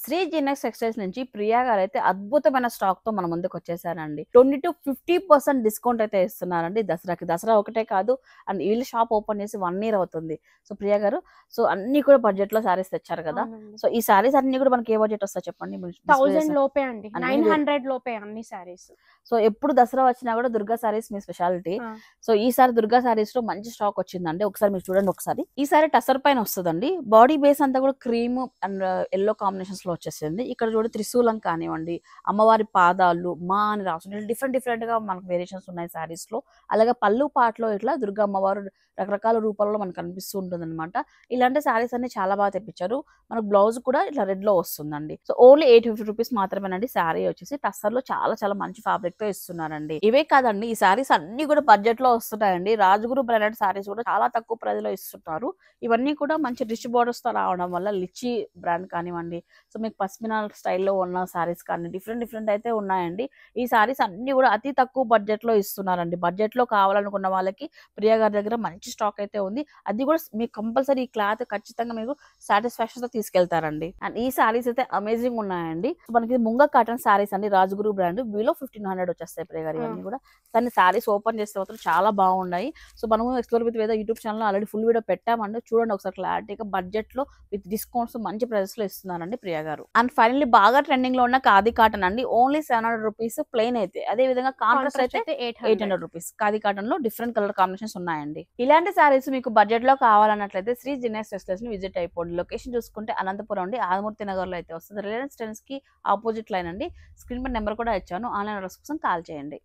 Shri జినెక్స్ textiles నుంచి ప్రియా గారు అయితే అద్భుతమైన స్టాక్ తో మన ముందుకు వచ్చేసారండి. 20 to 50% డిస్కౌంట్ అయితే ఇస్తున్నారండి దసరాకి. దసరా ఒకటే కాదు, అండ్ వీళ్ళు షాప్ ఓపెన్ చేసి 1 year అవుతుంది. సో ప్రియా గారు, సో అన్ని కూడా బడ్జెట్ లో సారీస్ తెచ్చారు కదా. అవునండి. సో ఈ సారీస్ అన్ని కూడా మనకి ఏ బడ్జెట్ వస్తాయి చెప్పండి? 1000 లోపే అండి. అన్ని 900 లోపే అన్ని సారీస్. సో ఎప్పుడు దసరా వచ్చినా కూడా దుర్గా సారీస్ మీ స్పెషాలిటీ. ఆ! సో ఈసారి దుర్గా సారీస్ లో మంచి స్టాక్ వచ్చిందండి. ఒకసారి మీరు చూడండి ఒకసారి. ఈ సారీ టసర్ పైన వస్తుందండి. బాడీ బేస్ అంతా కూడా క్రీమ్ అండ్ ఎల్లో కాంబినేషన్స్ లో వచ్చేసింది. ఇక్కడ చూడండి త్రిశూలం కానివ్వండి, అమ్మవారి పాదాలు మా అని రాస్తుంది. డిఫరెంట్ డిఫరెంట్ గా మనకు వేరియేషన్స్ ఉన్నాయి సారీస్ లో. అలాగే పళ్ళు పాటలో ఇట్లా దుర్గా అమ్మవారు రకరకాల రూపాల్లో మనకు కనిపిస్తూ ఉంటుంది అనమాట. ఇలాంటి సారీస్ అన్ని చాలా బాగా తెప్పించారు. మనకు బ్లౌజ్ కూడా ఇట్లా రెడ్ లో వస్తుందండి. సో ఓన్లీ 850 రూపీస్ మాత్రమేనండి. శారీ వచ్చేసి టస్సర్ లో చాలా చాలా మంచి ఫ్యాబ్రిక్ తో ఇస్తున్నారండి. ఇవే కాదండి, ఈ సారీస్ అన్ని కూడా బడ్జెట్ లో వస్తున్నాయండి. రాజగురు బ్రాండెడ్ సారీస్ కూడా చాలా తక్కువ ప్రైస్ లో ఇస్తున్నారు. ఇవన్నీ కూడా మంచి రిచ్ బోర్డర్స్ తో రావడం వల్ల లిచి బ్రాండ్ కానివ్వండి, సో మీకు పస్మినా స్టైల్లో ఉన్న సారీస్ కానీ డిఫరెంట్ డిఫరెంట్ అయితే ఉన్నాయండి. ఈ సారీస్ అన్ని కూడా అతి తక్కువ బడ్జెట్ లో ఇస్తున్నారండి. బడ్జెట్ లో కావాలనుకున్న వాళ్ళకి ప్రియా గారి దగ్గర మంచి స్టాక్ అయితే ఉంది. అది కూడా మీకు కంపల్సరీ ఈ క్లాత్ ఖచ్చితంగా మీకు సాటిస్ఫాక్షన్ తో తీసుకెళ్తారండి. అండ్ ఈ సారీస్ అయితే అమేజింగ్ ఉన్నాయండి. సో మనకి ముంగ కాటన్ సారీస్ అండి, రాజగురు బ్రాండ్. వీలో 1500 వచ్చేస్తాయి ప్రియ గారు ఇవన్నీ కూడా. కానీ సారీస్ ఓపెన్ చేస్తే మాత్రం చాలా బాగున్నాయి. సో మనము ఎక్స్ప్లోర్ విత్ వేద YouTube channel already full video పెట్టామండి, చూడండి ఒకసారి క్లారిటీగా. బడ్జెట్ లో విత్ డిస్కౌంట్స్ మంచి ప్రైసెస్ లో ఇస్తున్నారండి ప్రియా గారు. అండ్ ఫైనల్లీ బాగా ట్రెండింగ్ లో ఉన్న ఖాదీ కాటన్ అండి. ఓన్లీ 700 రూపీస్ ప్లెయిన్ అయితే. అదే విధంగా కాంట్రాస్ట్ అయితే 800 రూపీస్. ఖాదీ కాటన్ లో డిఫరెంట్ కలర్ కాంబినేషన్స్ ఉన్నాయండి. ఇలాంటి సారీస్ మీకు బడ్జెట్ లో కావాలన్నట్లయితే శ్రీ జినెక్స్ టెక్స్టైల్స్ ని విజిట్ అయిపోండి. లొకేషన్ చూసుకుంటే అనంతపురం అండి, ఆదిమూర్తి నగర్ లో అయితే వస్తుంది. రిలయన్స్ ట్రెండ్స్ కి ఆపోజిట్ లైన్ అండి. స్క్రీన్ పై నెంబర్ కూడా ఇచ్చాను. ఆన్లైన్ ఆర్డర్స్ కోసం కాల్ చేయండి.